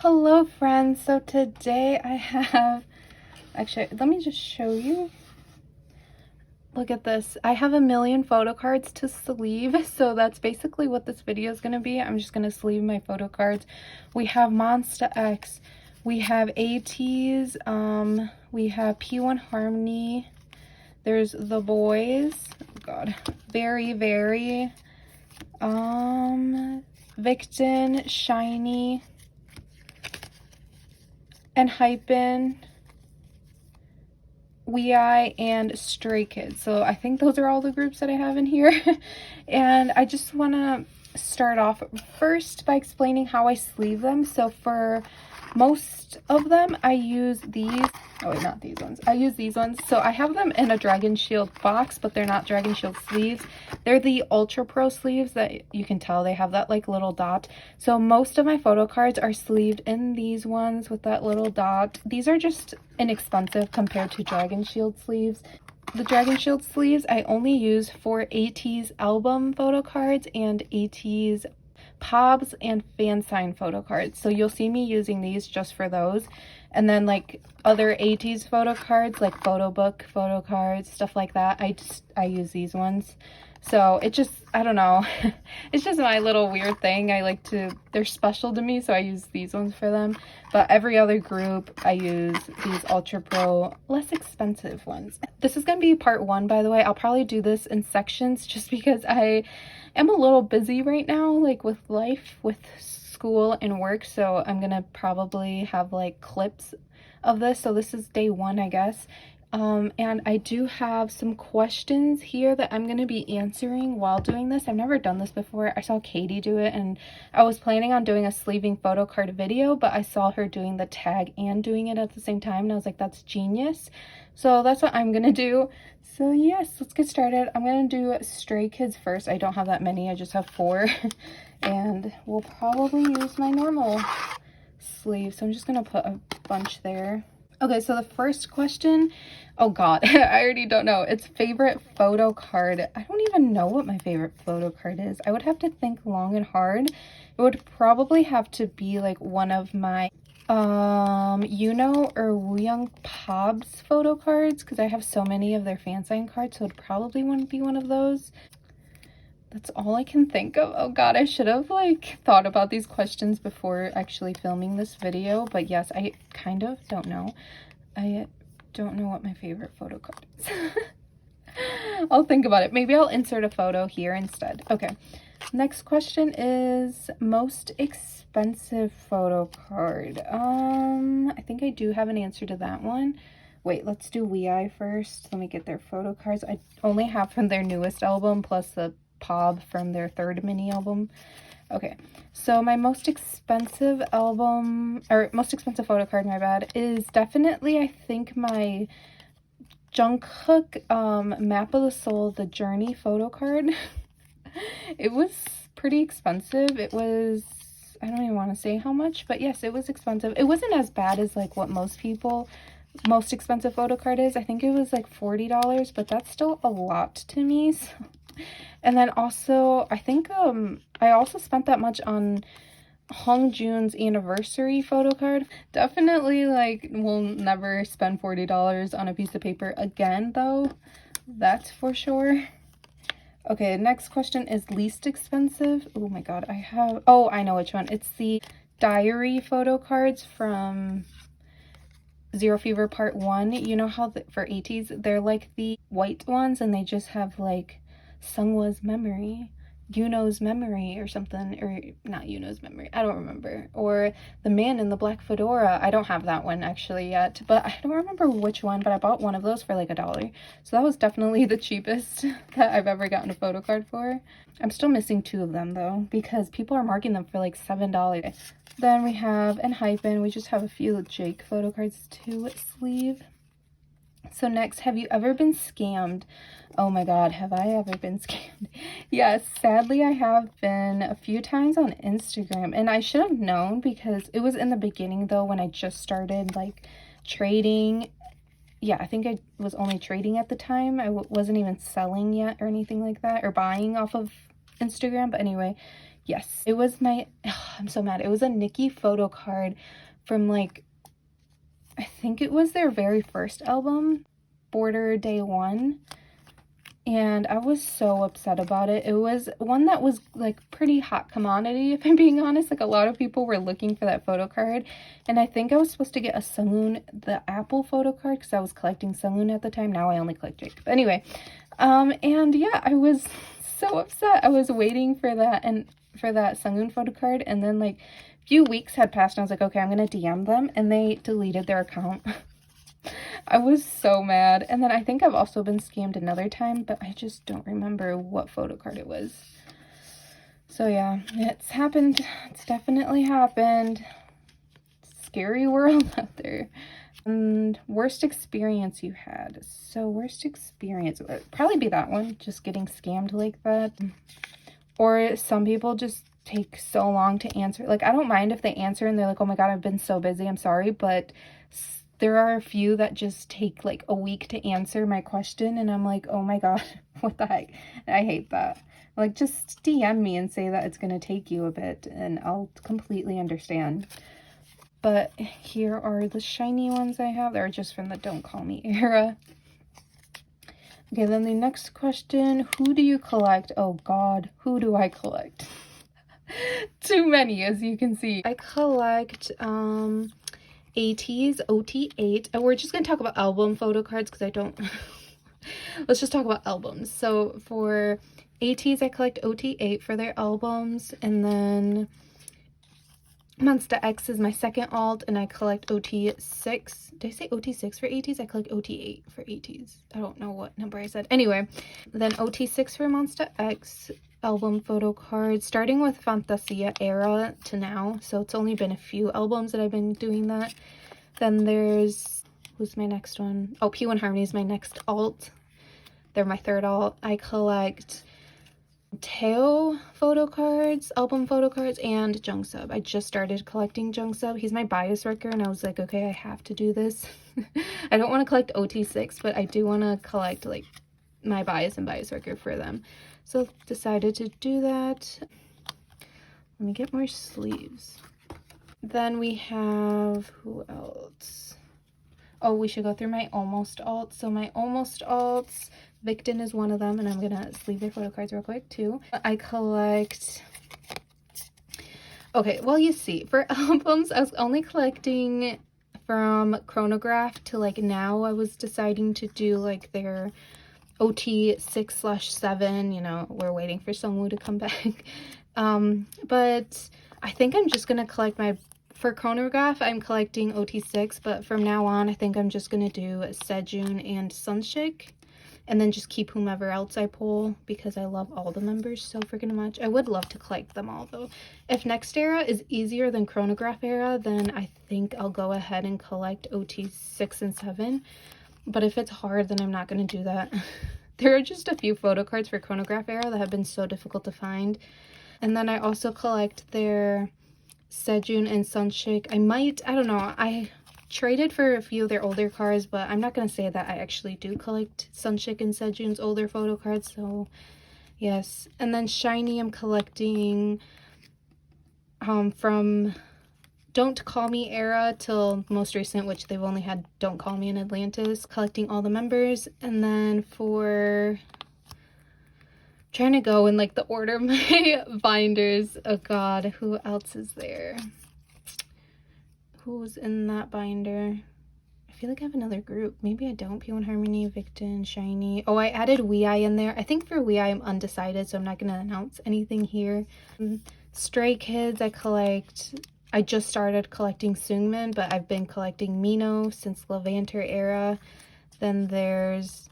Hello friends, so today I have, actually let me just show you. Look at this. I have a million photo cards to sleeve, so that's basically what this video is going to be. I'm just going to sleeve my photo cards. We have Monsta X, we have ATEEZ, we have P1 Harmony, there's The Boys, oh god, Very Very, Victon, Shiny, and Hypen, YESMIRIAM, and Stray Kids. So I think those are all the groups that I have in here. And I just want to start off first by explaining how I sleeve them. So for most of them, I use these. Oh wait, not these ones. I use these ones. So I have them in a Dragon Shield box, but they're not Dragon Shield sleeves. They're the Ultra Pro sleeves that you can tell they have that like little dot. So most of my photo cards are sleeved in these ones with that little dot. These are just inexpensive compared to Dragon Shield sleeves. The Dragon Shield sleeves I only use for ATEEZ album photo cards and ATEEZ POBs and fan sign photo cards. So you'll see me using these just for those. And then like other ATEEZ photo cards, like photo book photo cards, stuff like that, I use these ones. So it just, I don't know, it's just my little weird thing. I like to, they're special to me, so I use these ones for them. But every other group, I use these Ultra Pro, less expensive ones. This is going to be part one, by the way. I'll probably do this in sections just because I am a little busy right now, like with life, with school and work. So I'm going to probably have like clips of this. So this is day one, I guess. And I do have some questions here that I'm going to be answering while doing this. I've never done this before. I saw Katie do it, and I was planning on doing a sleeving photo card video, but I saw her doing the tag and doing it at the same time, and I was like, that's genius. So that's what I'm going to do. So yes, let's get started. I'm going to do Stray Kids first. I don't have that many. I just have 4. And we'll probably use my normal sleeve. So I'm just going to put a bunch there. Okay, so the first question, oh god, I already don't know. It's favorite photo card. I don't even know what my favorite photo card is. I would have to think long and hard. It would probably have to be like one of my Yuno or Wooyoung POBs photo cards, because I have so many of their fan sign cards, so it would probably want to be one of those. That's all I can think of. Oh god, I should have like thought about these questions before actually filming this video. But yes, I kind of don't know. I don't know what my favorite photo card is. I'll think about it. Maybe I'll insert a photo here instead. Okay, next question is most expensive photo card. I think I do have an answer to that one. Wait, let's do YESMIRIAM first. Let me get their photo cards. I only have from their newest album plus the POB from their 3rd mini album. Okay, so my most expensive album, or most expensive photo card, my bad, is definitely, I think, my Jungkook Map of the Soul, The Journey photo card. It was pretty expensive. It was, I don't even want to say how much, but yes, it was expensive. It wasn't as bad as like what most expensive photo card is. I think it was like $40, but that's still a lot to me. So. And then also, I think I also spent that much on Hongjoon's anniversary photo card. Definitely, like, will never spend $40 on a piece of paper again, though. That's for sure. Okay, next question is least expensive. Oh my god, I know which one. It's the diary photo cards from Zero Fever Part 1. You know how for ATEEZ, they're like the white ones, and they just have like Seonghwa's memory, Yuno's memory or something, or not Yuno's memory, I don't remember, or the man in the black fedora. I don't have that one actually yet, but I don't remember which one, but I bought one of those for like $1. So that was definitely the cheapest that I've ever gotten a photo card for. I'm still missing 2 of them though, because people are marking them for like $7. Then we have Hypen. We just have a few Jake photo cards to sleeve. So next, have you ever been scammed? Oh my god, have I ever been scammed? Yes, sadly I have been a few times on Instagram, and I should have known because it was in the beginning though, when I just started like trading. Yeah, I think I was only trading at the time. I wasn't even selling yet or anything like that, or buying off of Instagram. But anyway, Yes, it was my, I'm so mad. It was a Nicki photo card from like, I think it was their very first album, Border Day 1. And I was so upset about it. It was one that was like pretty hot commodity, if I'm being honest. Like a lot of people were looking for that photo card. And I think I was supposed to get a Sungwoon, the Apple photo card, because I was collecting Sungwoon at the time. Now I only collect Jake. But anyway, and yeah, I was so upset. I was waiting for that and for that Sungwoon photo card, and then like a few weeks had passed and I was like, okay, I'm gonna DM them, and they deleted their account. I was so mad. And then I think I've also been scammed another time, but I just don't remember what photo card it was. So yeah, it's happened. It's definitely happened. Scary world out there. And worst experience you had. So worst experience would probably be that one, just getting scammed like that. Or some people just take so long to answer. Like, I don't mind if they answer and they're like, oh my god, I've been so busy, I'm sorry, but there are a few that just take like a week to answer my question, and I'm like, oh my god, what the heck? I hate that. Like, just DM me and say that it's gonna take you a bit and I'll completely understand. But here are the shiny ones I have. They're just from the Don't Call Me era. Okay, then the next question, who do you collect? Oh god, who do I collect? Too many, as you can see. I collect ATs, OT8, and we're just gonna talk about album photo cards because I don't let's just talk about albums. So for ATs, I collect OT8 for their albums, and then Monsta X is my second alt, and I collect OT6. Did I say OT6 for ATs? I collect OT8 for ATs. I don't know what number I said. Anyway, then OT6 for Monsta X album photo cards, starting with Fantasia era to now. So it's only been a few albums that I've been doing that. Then there's, who's my next one? Oh, P1 Harmony is my next alt. They're my third alt. I collect Teo photo cards, album photo cards, and Jungsub. I just started collecting Jungsub. He's my bias wrecker, and I was like, okay, I have to do this. I don't want to collect OT6, but I do want to collect like my bias and bias wrecker for them. So decided to do that. Let me get more sleeves. Then we have, who else? Oh, we should go through my almost alts. So my almost alts, Victon is one of them, and I'm gonna sleeve their photo cards real quick too. I collect, okay, well, you see, for albums, I was only collecting from Chronograph to like now. I was deciding to do like their OT 6/7, you know, we're waiting for Sungwoo to come back. But I think I'm just gonna collect my, for Chronograph, I'm collecting OT6, but from now on, I think I'm just gonna do Sejun and Sunshik, and then just keep whomever else I pull, because I love all the members so freaking much. I would love to collect them all, though. If next era is easier than Chronograph era, then I think I'll go ahead and collect OT6 and 7. But if it's hard, then I'm not going to do that. There are just a few photo cards for Chronograph era that have been so difficult to find. And then I also collect their Sejun and Sunshik. I don't know, I traded for a few of their older cards, but I'm not going to say that I actually do collect Sunshik and Sejun's older photo cards, so yes. And then shiny, I'm collecting from Don't Call Me era till most recent, which they've only had Don't Call Me in Atlantis, collecting all the members. And then for, trying to go in like the order of my binders. Oh god, who else is there? Who's in that binder? I feel like I have another group. Maybe I don't. P1 Harmony, Victon, Shiny. Oh, I added Wei in there. I think for Wei I'm undecided, so I'm not going to announce anything here. Stray Kids, I just started collecting Seungmin, but I've been collecting Mino since Levanter era. Then there's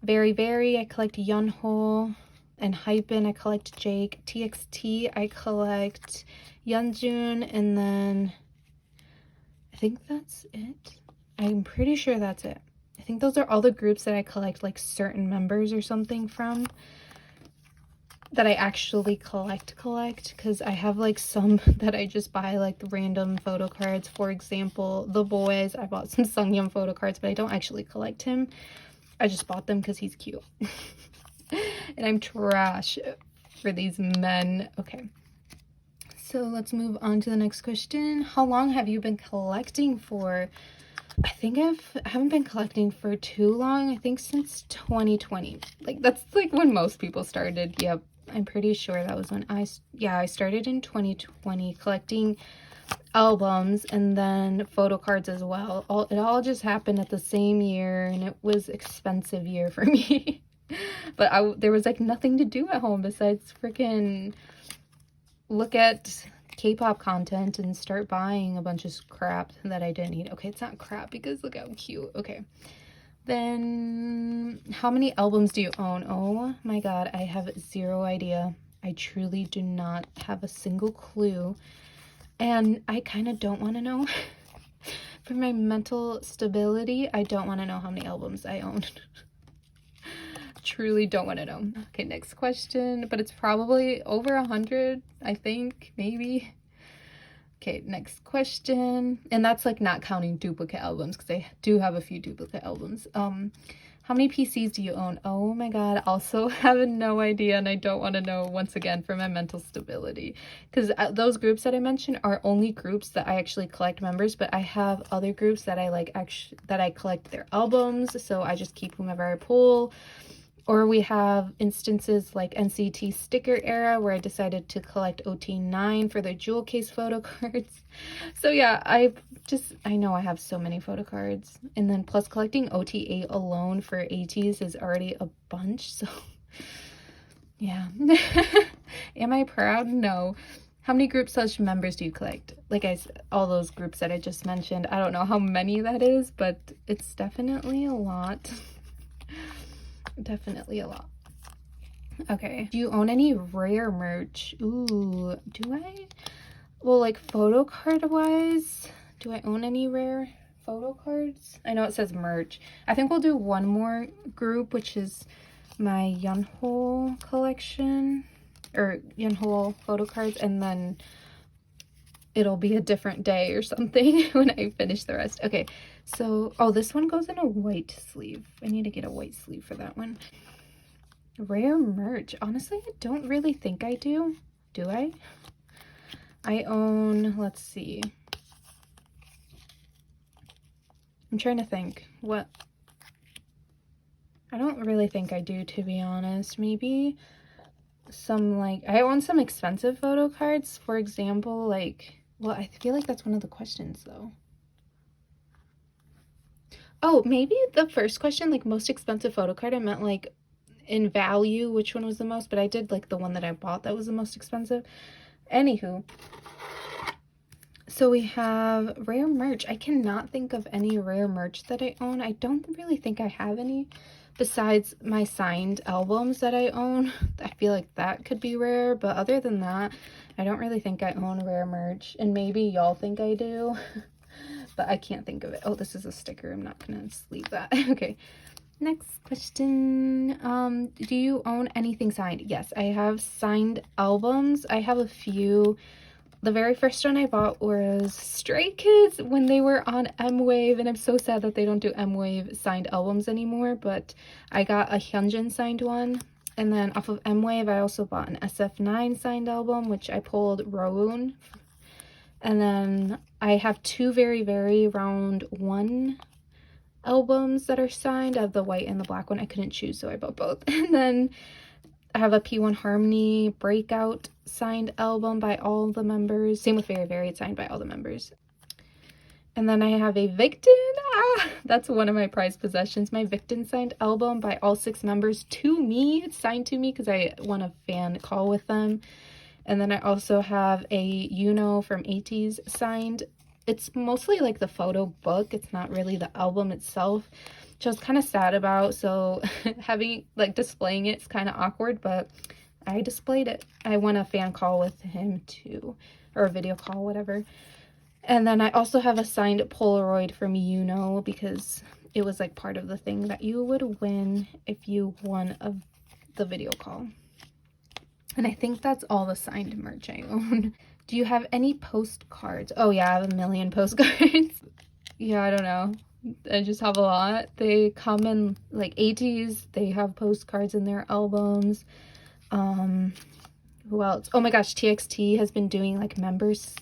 Very Very, I collect Yeonho. And Hypen, I collect Jake. TXT, I collect Yeonjun. And then I think that's it. I'm pretty sure that's it. I think those are all the groups that I collect like certain members or something from, that I actually collect, because I have like some that I just buy like random photo cards. For example, The Boys, I bought some Sungyum photo cards, but I don't actually collect him. I just bought them because he's cute. And I'm trash for these men. Okay, So let's move on to the next question. How long have you been collecting for? I think I haven't been collecting for too long. I think since 2020. Like, that's like when most people started. Yep, I'm pretty sure that was when I started in 2020 collecting albums and then photo cards as well. It all just happened at the same year, and it was expensive year for me. But there was like nothing to do at home besides freaking look at K-pop content and start buying a bunch of crap that I didn't need. Okay, it's not crap because look how cute. Okay, then how many albums do you own? Oh my god, I have zero idea. I truly do not have a single clue, and I kind of don't want to know. For my mental stability, I don't want to know how many albums I own. Truly don't want to know. Okay, next question, but it's probably over 100, I think, maybe. Okay, next question, and that's like not counting duplicate albums because I do have a few duplicate albums. How many PCs do you own? Oh my god, also have no idea, and I don't want to know, once again, for my mental stability, because those groups that I mentioned are only groups that I actually collect members, but I have other groups that I like that I collect their albums, so I just keep whomever I pull. Or we have instances like NCT sticker era where I decided to collect OT9 for their jewel case photo cards. So yeah, I know I have so many photo cards. And then plus collecting OT8 alone for ATs is already a bunch. So yeah. Am I proud? No. How many group slash members do you collect? Like I said, all those groups that I just mentioned. I don't know how many that is, but it's definitely a lot. Definitely a lot. Okay, do you own any rare merch? Ooh, do I? Well, like photo card wise, do I own any rare photo cards? I know it says merch. I think we'll do one more group, which is my Yeonho collection, or Yeonho photo cards, and then it'll be a different day or something when I finish the rest. Okay, so, oh, this one goes in a white sleeve. I need to get a white sleeve for that one. Rare merch. Honestly, I don't really think I do. Do I? I own, let's see. I'm trying to think. What? I don't really think I do, to be honest. Maybe some, like, I own some expensive photo cards. For example, like, well, I feel like that's one of the questions, though. Oh, maybe the first question, like most expensive photo card, I meant like in value, which one was the most, but I did like the one that I bought that was the most expensive. Anywho, so we have rare merch. I cannot think of any rare merch that I own. I don't really think I have any besides my signed albums that I own. I feel like that could be rare, but other than that, I don't really think I own rare merch, and maybe y'all think I do. But I can't think of it. Oh, this is a sticker. I'm not gonna sleeve that. Okay, next question. Do you own anything signed? Yes, I have signed albums. I have a few. The very first one I bought was Stray Kids when they were on M-Wave, and I'm so sad that they don't do M-Wave signed albums anymore, but I got a Hyunjin signed one. And then off of M-Wave, I also bought an SF9 signed album, which I pulled Rowoon. And then I have two Very Very Round 1 albums that are signed. I have the white and the black one. I couldn't choose, so I bought both. And then I have a P1 Harmony Breakout signed album by all the members. Same with Very Very, it's signed by all the members. And then I have a Victon. That's one of my prized possessions. My Victon signed album by all 6 members to me. It's signed to me because I won a fan call with them. And then I also have a Yuno from ATEEZ signed. It's mostly like the photo book. It's not really the album itself, which I was kind of sad about. So having, like, displaying it's kind of awkward, but I displayed it. I won a fan call with him too, or a video call, whatever. And then I also have a signed Polaroid from Yuno because it was like part of the thing that you would win if you won the video call. And I think that's all the signed merch I own. Do you have any postcards? Oh yeah, I have a million postcards. Yeah, I don't know. I just have a lot. They come in like ATEEZ. They have postcards in their albums. Who else? Oh my gosh, TXT has been doing like members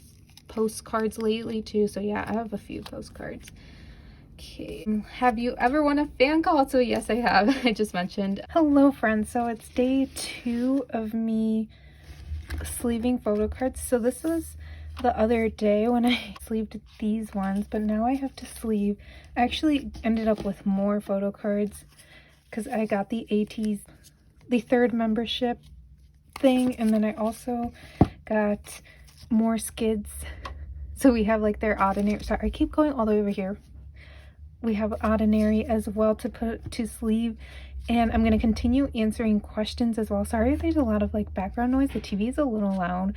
postcards lately too. So yeah, I have a few postcards. Okay, have you ever won a fan call? So yes, I have. I just mentioned. Hello friends, so it's day 2 of me sleeving photo cards. So this was the other day when I sleeved these ones, but now I have to sleeve. I actually ended up with more photo cards because I got the ATs, the 3rd membership thing, and then I also got more skids. So we have like their ordinary, sorry, I keep going all the way over here. We have ordinary as well to put to sleeve, and I'm going to continue answering questions as well. Sorry if there's a lot of like background noise, the TV is a little loud.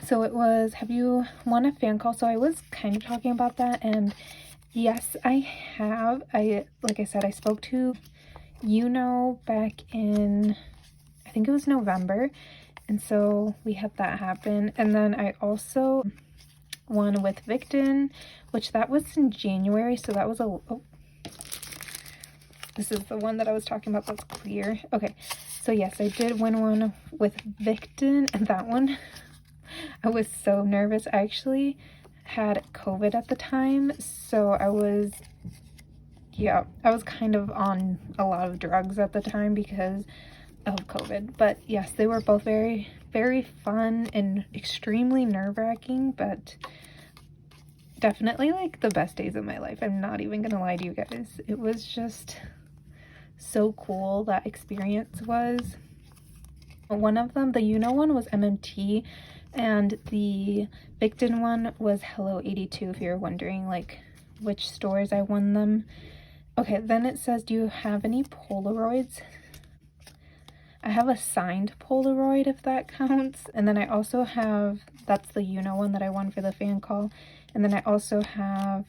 So it was, have you won a fan call? So I was kind of talking about that, and yes, I have. Like I said, I spoke to back in, I think it was November, and so we had that happen. And then I also won with Victon, which that was in January, so that was a, oh, this is the one that I was talking about that's clear. Okay, so yes, I did win one with Victon, and that one, I was so nervous. I actually had COVID at the time, so I was kind of on a lot of drugs at the time because of COVID. But yes, they were both very, very fun and extremely nerve-wracking, but definitely like the best days of my life. I'm not even gonna lie to you guys. It was just so cool, that experience was. One of them, the one was MMT, and the Victon one was Hello 82, if you're wondering like which stores I won them. Okay, then it says, do you have any Polaroids? I have a signed Polaroid, if that counts. And then I also have, that's the one that I won for the fan call. And then I also have,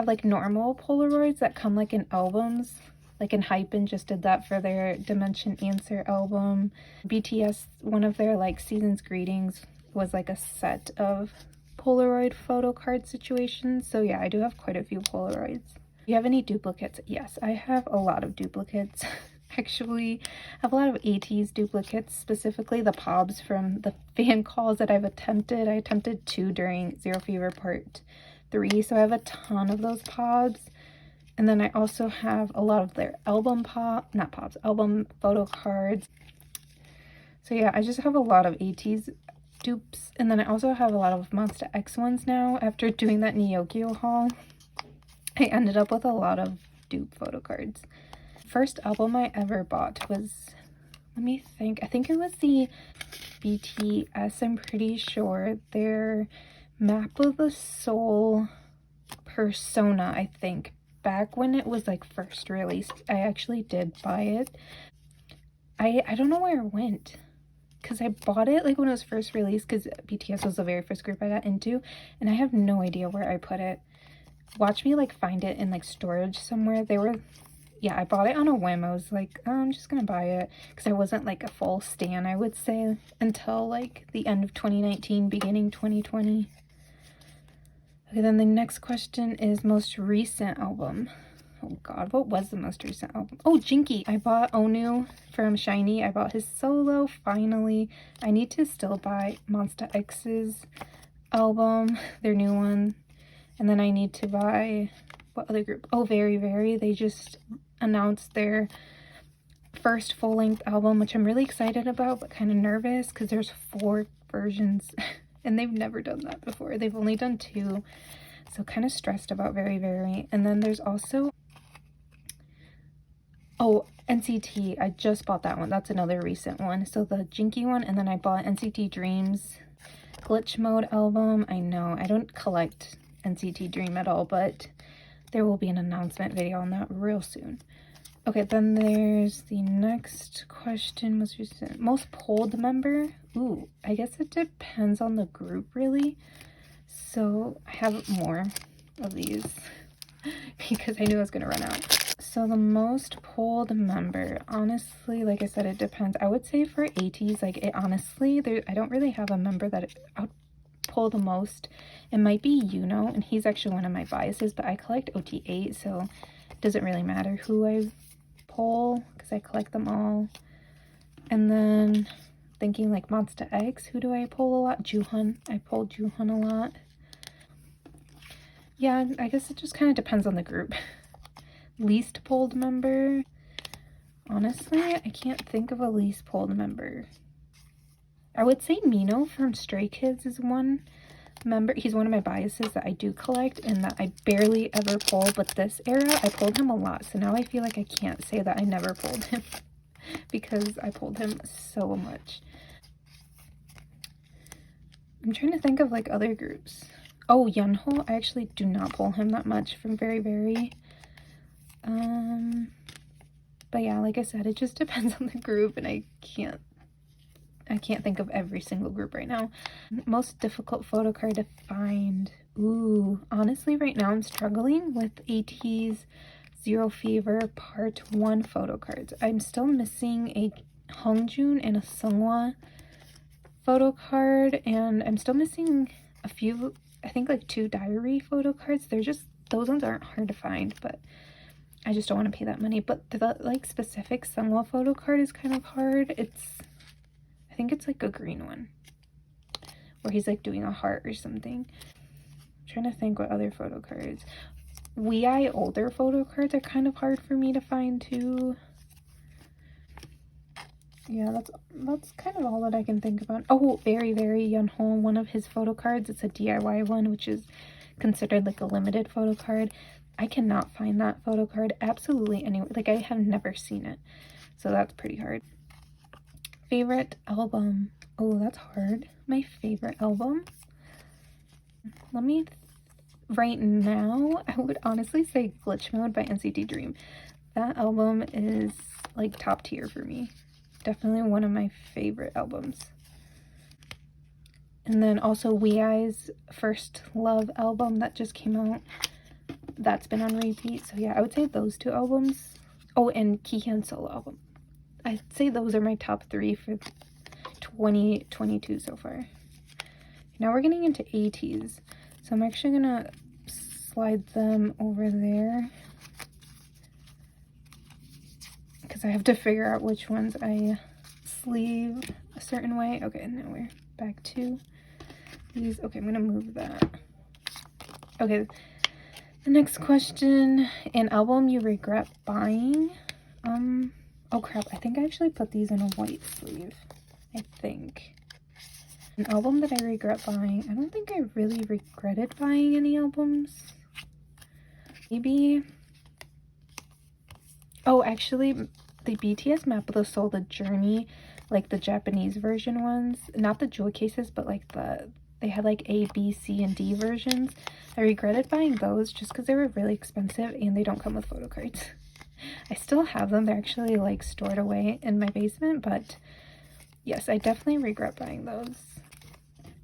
like normal Polaroids that come like in albums. Like in Hypen just did that for their Dimension Answer album. BTS, one of their like season's greetings was like a set of Polaroid photo card situations. So yeah, I do have quite a few Polaroids. Do you have any duplicates? Yes, I have a lot of duplicates. Actually, I have a lot of ATs duplicates, specifically the POBs from the fan calls that I've attempted. I attempted 2 during Zero Fever Part 3, so I have a ton of those POBs. And then I also have a lot of their album album photo cards. So yeah, I just have a lot of ATs dupes. And then I also have a lot of Monster X ones now. After doing that Neokyo haul, I ended up with a lot of dupe photo cards. First album I ever bought was, let me think, I think it was the BTS, I'm pretty sure, their Map of the Soul Persona, I think. Back when it was like first released, I actually did buy it. I don't know where it went, because I bought it like when it was first released, because BTS was the very first group I got into, and I have no idea where I put it. Watch me like find it in like storage somewhere. They were, yeah, I bought it on a whim. I was like, oh, I'm just gonna buy it, because I wasn't like a full stan, I would say, until like the end of 2019, beginning 2020. Okay, then the next question is most recent album. Oh god, what was the most recent album? Oh, Jinky! I bought Onu from SHINee. I bought his solo, finally. I need to still buy Monsta X's album, their new one. And then I need to buy, what other group? Oh, Very Very. They just announced their first full-length album, which I'm really excited about, but kind of nervous, because there's 4 versions. And they've never done that before. They've only done 2. So kind of stressed about Very Very. And then there's also, oh, NCT. I just bought that one. That's another recent one. So the Jinky one, and then I bought NCT Dream's Glitch Mode album. I know, I don't collect NCT Dream at all, but there will be an announcement video on that real soon. Okay, then there's the next question. Most polled member? Ooh, I guess it depends on the group, really. So I have more of these because I knew I was going to run out. So the most polled member, honestly, like I said, it depends. I would say for ATs, like it honestly, I don't really have a member that I would pull the most. It might be and he's actually one of my biases, but I collect OT8, so it doesn't really matter who I pull because I collect them all. And then thinking like Monster X, who do I pull a lot? Juhun. I pull Juhun a lot. Yeah, I guess it just kind of depends on the group. Least pulled member. Honestly, I can't think of a least pulled member. I would say Mino from Stray Kids is one member. He's one of my biases that I do collect and that I barely ever pull, but this era I pulled him a lot. So now I feel like I can't say that I never pulled him because I pulled him so much. I'm trying to think of like other groups. Oh, Yunho, I actually do not pull him that much from Very Very. But yeah, like I said, it just depends on the group, and I can't think of every single group right now. Most difficult photo card to find. Ooh, honestly, right now I'm struggling with AT's Zero Fever Part 1 photo cards. I'm still missing a Hongjun and a Seonghwa photo card, and I'm still missing a few, I think like 2 diary photo cards. They're just, those ones aren't hard to find, but I just don't want to pay that money. But the like specific Seonghwa photo card is kind of hard. I think it's like a green one where he's like doing a heart or something. I'm trying to think what other photo cards. YESMIRIAM older photo cards are kind of hard for me to find too. Yeah, that's kind of all that I can think about. Oh, Very Very Yunho, one of his photo cards. It's a DIY one, which is considered like a limited photo card. I cannot find that photo card absolutely anywhere. Like, I have never seen it. So that's pretty hard. Favorite album. Oh, that's hard. My favorite album. Let me... Right now, I would honestly say Glitch Mode by NCT Dream. That album is like top tier for me. Definitely one of my favorite albums. And then also WeEye's First Love album that just came out. That's been on repeat. So yeah, I would say those 2 albums. Oh, and Kihyun solo album. I'd say those are my top 3 for 2022 so far. Now we're getting into ATs. So I'm actually gonna slide them over there because I have to figure out which ones I sleeve a certain way. Okay, now we're back to these. Okay, I'm gonna move that. Okay, the next question. An album you regret buying? Oh crap, I think I actually put these in a white sleeve. I think. An album that I regret buying. I don't think I really regretted buying any albums. Maybe... Oh, actually, the BTS Map of the Soul, the Journey, like the Japanese version ones. Not the jewel cases, but like they had like A, B, C, and D versions. I regretted buying those just because they were really expensive and they don't come with photo cards. I still have them. They're actually like stored away in my basement, but yes, I definitely regret buying those.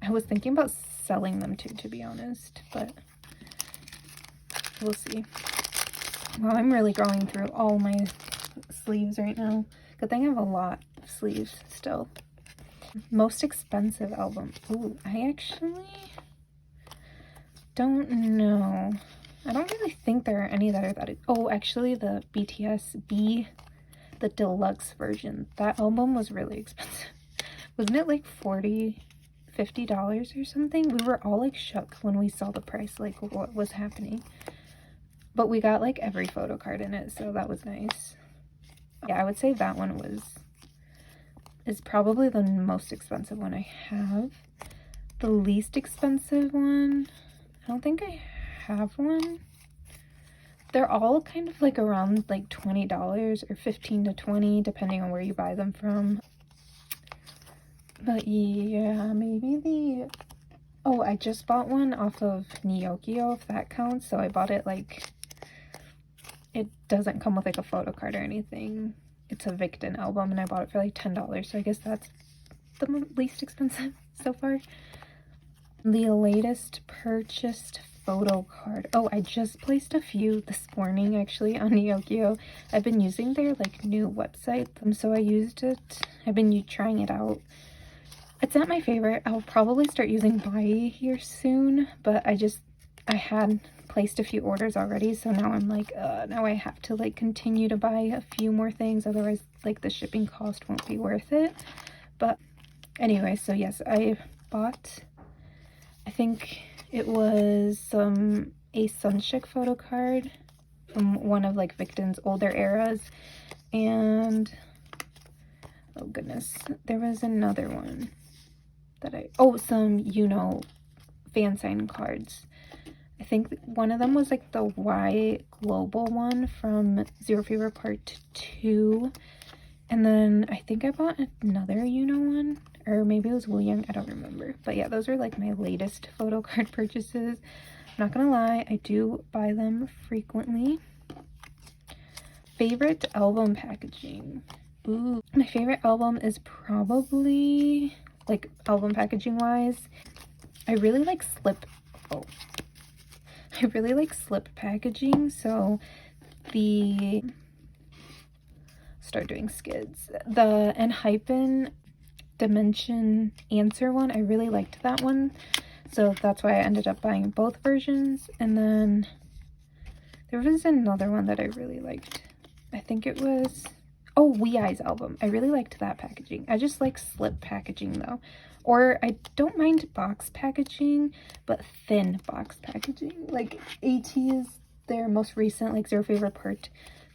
I was thinking about selling them too, to be honest, but we'll see. Wow, I'm really going through all my sleeves right now. Good thing I have a lot of sleeves still. Most expensive album. Ooh, I actually don't know. I don't really think there are any that are that. Oh, actually, the BTS B, the deluxe version. That album was really expensive. Wasn't it like $50 or something? We were all like shook when we saw the price, like what was happening. But we got like every photo card in it, so that was nice. Yeah, I would say that one is probably the most expensive one I have. The least expensive one, I don't think I have one. They're all kind of like around like $20 or 15 to 20 depending on where you buy them from. But yeah, maybe the... Oh, I just bought one off of Nyokio, if that counts. So I bought it like... It doesn't come with like a photo card or anything. It's a Victon album and I bought it for like $10. So I guess that's the least expensive so far. The latest purchased photo card. Oh, I just placed a few this morning actually on Nyokio. I've been using their like new website, so I used it. I've been trying it out. It's not my favorite. I'll probably start using Bai here soon, but I just I had placed a few orders already, so now I'm like, now I have to like continue to buy a few more things, otherwise like the shipping cost won't be worth it. But anyway, so yes, I bought, I think it was a Sunchick photo card from one of like Victon's older eras, and oh goodness, there was another one that some fan sign cards. I think one of them was like the Y Global one from Zero Fever Part 2. And then I think I bought another one, or maybe it was Wu Young, I don't remember. But yeah, those are like my latest photo card purchases. I'm not gonna lie, I do buy them frequently. Favorite album packaging. Ooh, my favorite album is probably, like album packaging wise, I really like slip packaging. So start doing skids. The Enhypen Dimension Answer one, I really liked that one. So that's why I ended up buying both versions. And then there was another one that I really liked. I think it was, WeEye's album. I really liked that packaging. I just like slip packaging though. Or I don't mind box packaging, but thin box packaging. Like AT's, their most recent, like Zero Fever Part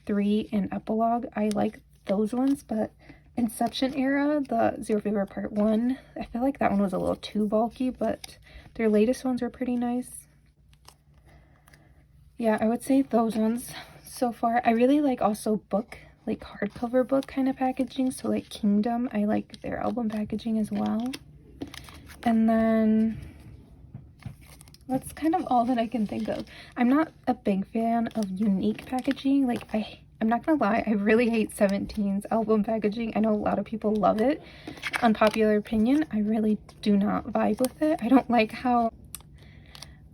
3 and Epilogue. I like those ones, but Inception era, the Zero Fever Part 1, I feel like that one was a little too bulky, but their latest ones were pretty nice. Yeah, I would say those ones so far. I really like also book, like hardcover book kind of packaging. So like Kingdom, I like their album packaging as well. And then that's kind of all that I can think of. I'm not a big fan of unique packaging. Like I'm not gonna lie, I really hate 17's album packaging. I know a lot of people love it. Unpopular opinion, I really do not vibe with it. I don't like how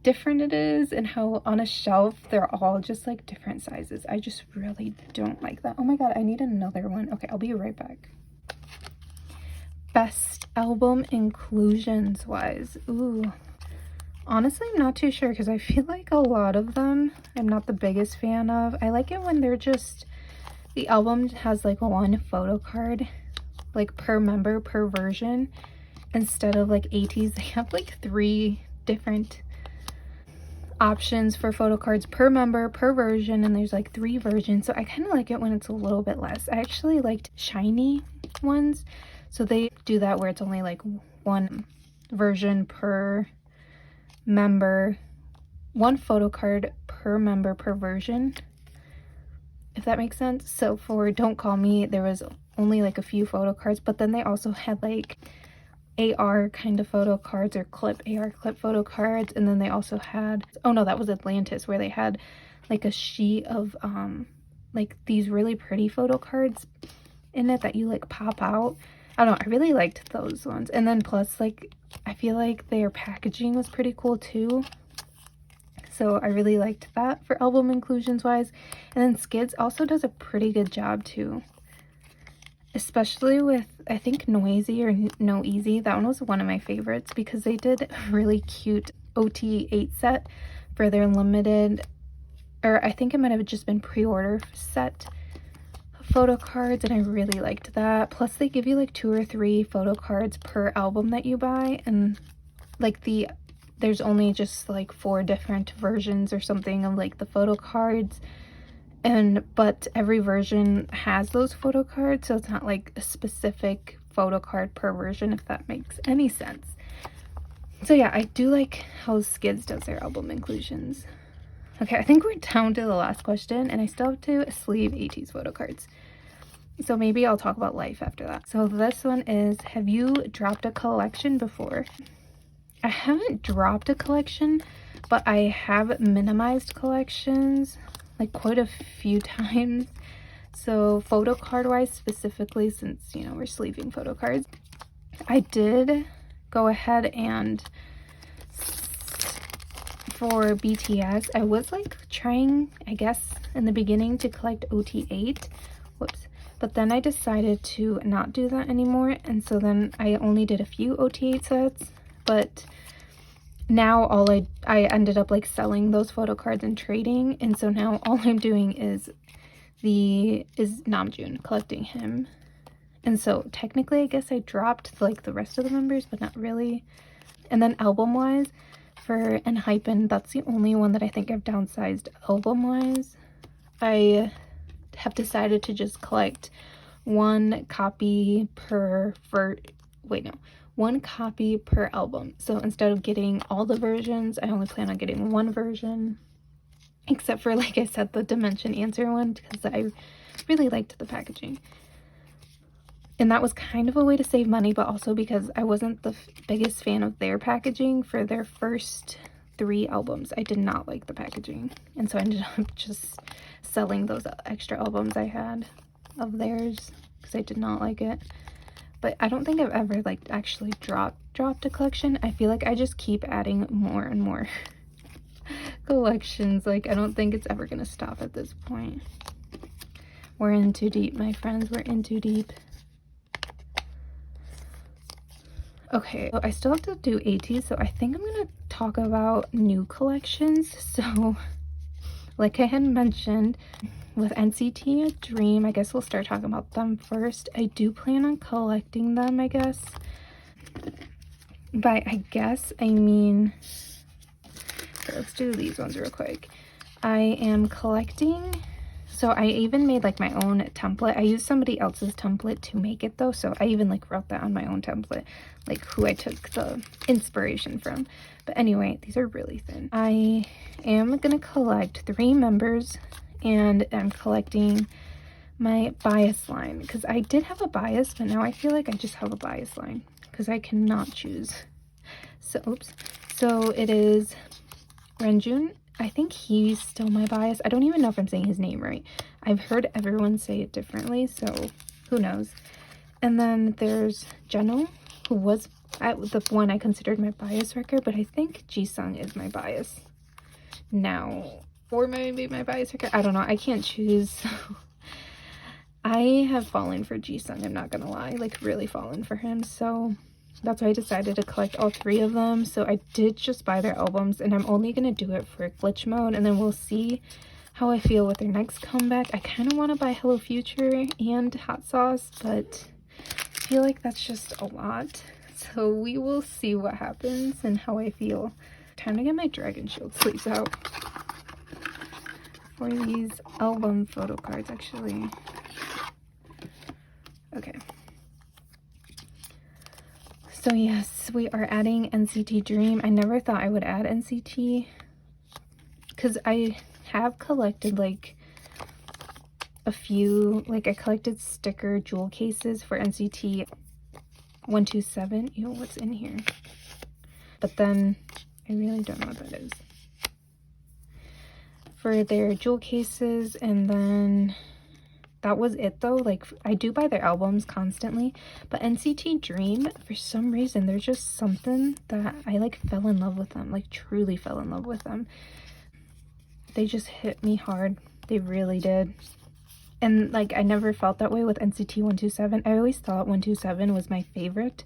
different it is and how on a shelf they're all just like different sizes. I just really don't like that. Oh my god, I need another one. Okay, I'll be right back. Best album inclusions wise. Ooh. Honestly, I'm not too sure because I feel like a lot of them I'm not the biggest fan of. I like it when they're just, the album has like one photo card, like per member, per version, instead of like AT's. They have like 3 different options for photo cards per member, per version, and there's like 3 versions. So I kind of like it when it's a little bit less. I actually liked shiny ones. So they do that where it's only like 1 version per member, 1 photo card per member per version, if that makes sense. So for Don't Call Me, there was only like a few photo cards, but then they also had like AR kind of photo cards, or AR clip photo cards. And then they also had, oh no, that was Atlantis, where they had like a sheet of like these really pretty photo cards in it that you like pop out. I don't know, I really liked those ones. And then plus, like, I feel like their packaging was pretty cool too. So I really liked that for album inclusions wise. And then Skids also does a pretty good job too. Especially with, I think, Noisy or No Easy. That one was one of my favorites because they did a really cute OT8 set for their limited, or I think it might have just been pre-order set photo cards, and I really liked that. Plus they give you like 2 or 3 photo cards per album that you buy, and like there's only just like 4 different versions or something of like the photo cards, but every version has those photo cards, so it's not like a specific photo card per version, if that makes any sense. So yeah, I do like how Skids does their album inclusions. Okay, I think we're down to the last question, and I still have to sleeve AT's photo cards. So maybe I'll talk about life after that. So this one is, have you dropped a collection before? I haven't dropped a collection, but I have minimized collections like quite a few times. So photo card wise specifically, since, you know, we're sleeving photo cards, I did go ahead and for BTS, I was like trying, I guess, in the beginning to collect OT8. Whoops. But then I decided to not do that anymore. And so then I only did a few OT8 sets. But now I ended up like selling those photo cards and trading, and so now all I'm doing is Namjoon, collecting him. And so technically I guess I dropped like the rest of the members, but not really. And then album wise for ENHYPEN, that's the only one that I think I've downsized album wise. I have decided to just collect one copy per album. So instead of getting all the versions, I only plan on getting one version, except for, like I said, the Dimension Answer one, because I really liked the packaging. And that was kind of a way to save money, but also because I wasn't the biggest fan of their packaging for their first 3 albums. I did not like the packaging, and so I ended up just selling those extra albums I had of theirs because I did not like it. But I don't think I've ever like actually dropped a collection. I feel like I just keep adding more and more collections. Like, I don't think it's ever gonna stop at this point. We're in too deep, my friends. We're in too deep. Okay, so I still have to do AT, so I think I'm gonna talk about new collections. So like I had mentioned with NCT Dream, I guess we'll start talking about them first. I do plan on collecting them, I guess. By I guess, I mean, so let's do these ones real quick. I am collecting, so I even made like my own template. I used somebody else's template to make it though, so I even like wrote that on my own template, like who I took the inspiration from. But anyway, these are really thin. I am gonna collect 3 members, and I'm collecting my bias line because I did have a bias, but now I feel like I just have a bias line because I cannot choose. So oops. So it is Renjun. I think he's still my bias. I don't even know if I'm saying his name right. I've heard everyone say it differently, so who knows. And then there's Jeno, who was the one I considered my bias wrecker, but I think Jisung is my bias now, or maybe my bias wrecker. I don't know. I can't choose. I have fallen for Jisung, I'm not gonna lie, like really fallen for him. So that's why I decided to collect all 3 of them. So I did just buy their albums, and I'm only gonna do it for glitch mode, and then we'll see how I feel with their next comeback. I kind of want to buy Hello Future and Hot Sauce, but I feel like that's just a lot. So we will see what happens and how I feel. Time to get my Dragon Shield sleeves out for these album photo cards, actually. Okay. So yes, we are adding NCT Dream. I never thought I would add NCT because I have collected like a few, like I collected sticker jewel cases for NCT 127. Ew, what's in here? But then I really don't know what that is. For their jewel cases, and then that was it though. Like, I do buy their albums constantly, but NCT Dream, for some reason, there's just something that I like fell in love with them, like truly fell in love with them. They just hit me hard. They really did. And like, I never felt that way with NCT 127. I always thought 127 was my favorite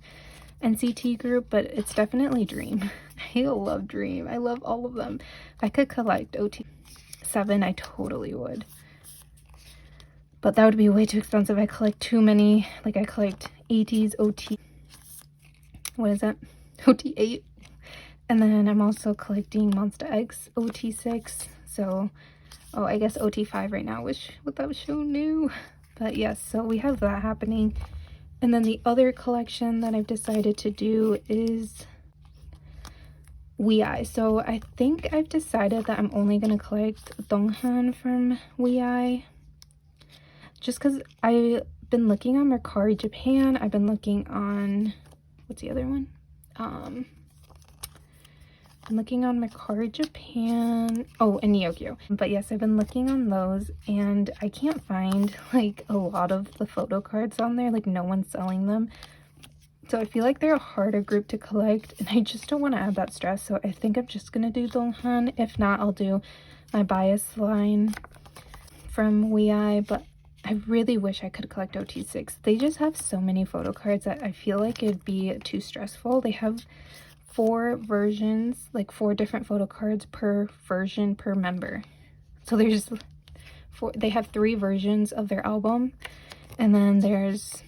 NCT group, but it's definitely Dream. I love Dream. I love all of them. If I could collect OT7, I totally would. But that would be way too expensive. I collect too many. Like, I collect ATs, OT. What is that? OT8. And then I'm also collecting Monster X OT6. So, oh, I guess OT5 right now, which that was so new. But yes, so we have that happening. And then the other collection that I've decided to do is YESMIRIAM. So I think I've decided that I'm only going to collect Donghan from YESMIRIAM. Just because I've been looking on Mercari Japan. I've been looking on, what's the other one? I'm looking on Mercari Japan. Oh, and Yokyo. But yes, I've been looking on those, and I can't find like a lot of the photo cards on there. Like, no one's selling them. So I feel like they're a harder group to collect, and I just don't want to add that stress. So I think I'm just going to do Donghan. If not, I'll do my bias line from YESMIRIAM. But I really wish I could collect OT6. They just have so many photo cards that I feel like it'd be too stressful. They have 4 versions, like 4 different photo cards per version per member. So there's 4, they have 3 versions of their album, and then there's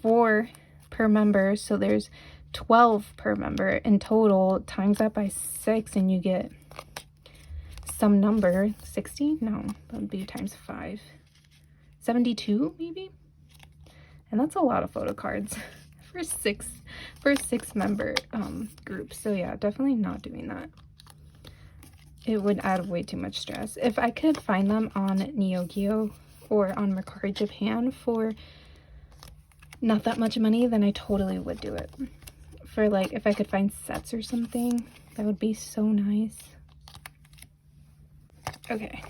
4 per member, so there's 12 per member in total. Times that by 6 and you get some number. 60? No, that would be times 5. 72 maybe? And that's a lot of photo cards for a 6 member group. So yeah, definitely not doing that. It would add way too much stress. If I could find them on Neogyo or on Mercari Japan for not that much money, then I totally would do it. For like, if I could find sets or something, that would be so nice. Okay,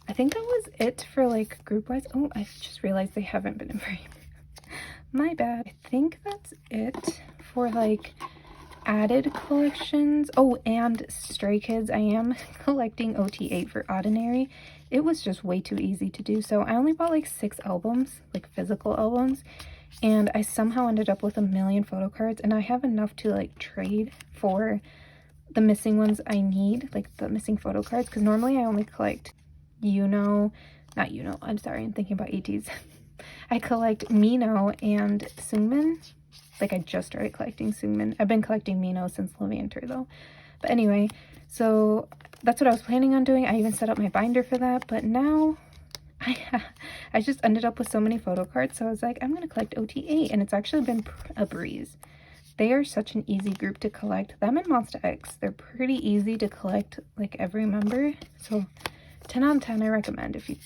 I think that was it for like group wise. Oh, I just realized they haven't been in frame. My bad. I think that's it for like added collections. Oh, and Stray Kids. I am collecting OT8 for Ordinary. It was just way too easy to do, so I only bought like 6 albums, like physical albums, and I somehow ended up with 1 million photo cards, and I have enough to like trade for the missing ones I need, like the missing photo cards, because normally I only collect I'm sorry, I'm thinking about ATs. I collect Mino and Seungmin. Like, I just started collecting Seungmin. I've been collecting Mino since Levanter though. But anyway, so that's what I was planning on doing. I even set up my binder for that, but now I just ended up with so many photo cards, so I was like, I'm gonna collect OT8, and it's actually been a breeze. They are such an easy group to collect. Them and Monster X, they're pretty easy to collect, like every member. So 10 out of 10 I recommend if you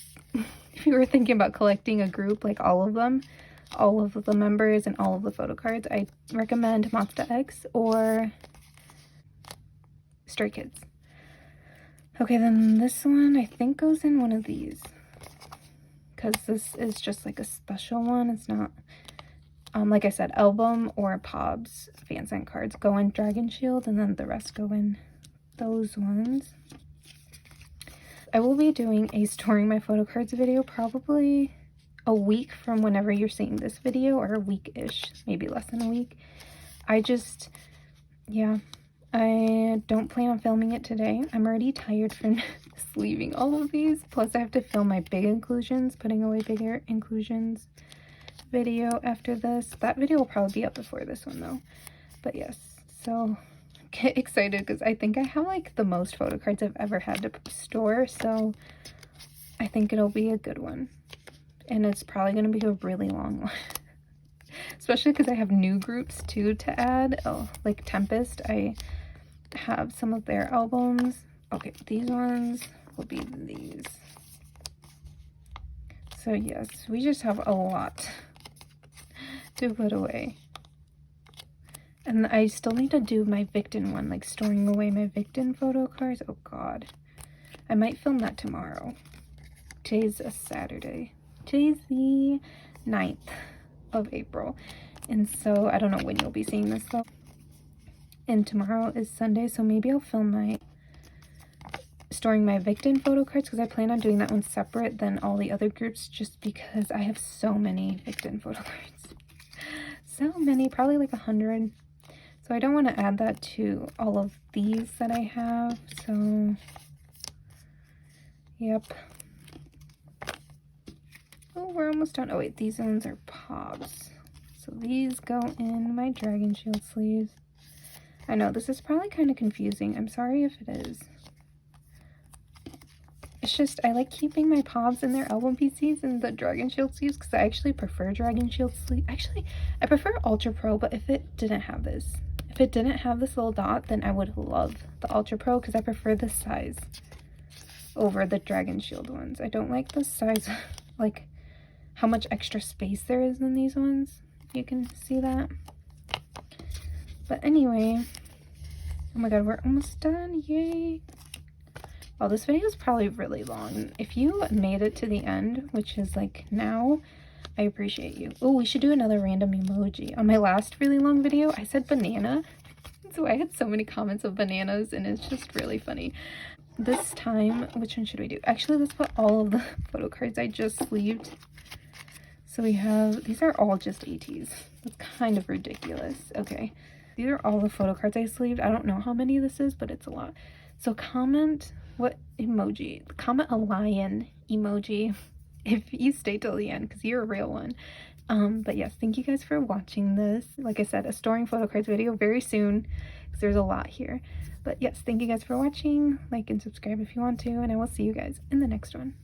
if you were thinking about collecting a group, like all of them, all of the members and all of the photo cards. I recommend Monster X or Stray Kids. Okay, then this one I think goes in one of these, because this is just like a special one. It's not like I said, album or Pobs fan sign cards go in Dragon Shield, and then the rest go in those ones. I will be doing a storing my photo cards video probably a week from whenever you're seeing this video, or a week-ish, maybe less than a week. I don't plan on filming it today. I'm already tired from sleeving all of these, plus I have to film my big inclusions, putting away bigger inclusions video after this. That video will probably be up before this one though. But yes, so get excited because I think I have like the most photo cards I've ever had to store, so I think it'll be a good one. And it's probably going to be a really long one. Especially because I have new groups too to add. Oh, like Tempest, I have some of their albums. Okay, these ones will be these. So yes, we just have a lot to put away. And I still need to do my Victon one, like storing away my Victon photo cards. Oh god. I might film that tomorrow. Today's a Saturday. Today's the 9th of April. And so I don't know when you'll be seeing this though. And tomorrow is Sunday, so maybe I'll film my storing my Victon photo cards, because I plan on doing that one separate than all the other groups, just because I have so many Victon photo cards. So many, probably like 100. So I don't want to add that to all of these that I have. So yep. Oh, we're almost done. Oh wait, these ones are Pobs. So these go in my Dragon Shield sleeves. I know this is probably kind of confusing. I'm sorry if it is. It's just, I like keeping my Pobs in their album PCs and the Dragon Shield sleeves, because I actually prefer Dragon Shield sleeve. Actually, I prefer Ultra Pro, but if it didn't have this, if it didn't have this little dot, then I would love the Ultra Pro, because I prefer this size over the Dragon Shield ones. I don't like the size, like how much extra space there is in these ones. You can see that. But anyway, oh my god, we're almost done. Yay. Well, this video is probably really long. If you made it to the end, which is like now, I appreciate you. Oh, we should do another random emoji. On my last really long video, I said banana. So I had so many comments of bananas, and it's just really funny. This time, which one should we do? Actually, let's put all of the photo cards I just sleeved. So we have, these are all just ATs. That's kind of ridiculous. Okay. These are all the photo cards I sleeved. I don't know how many this is, but it's a lot. So comment what emoji. Comment a lion emoji if you stay till the end, because you're a real one. But yes, thank you guys for watching this. Like I said, a storing photo cards video very soon, because there's a lot here. But yes, thank you guys for watching. Like and subscribe if you want to, and I will see you guys in the next one.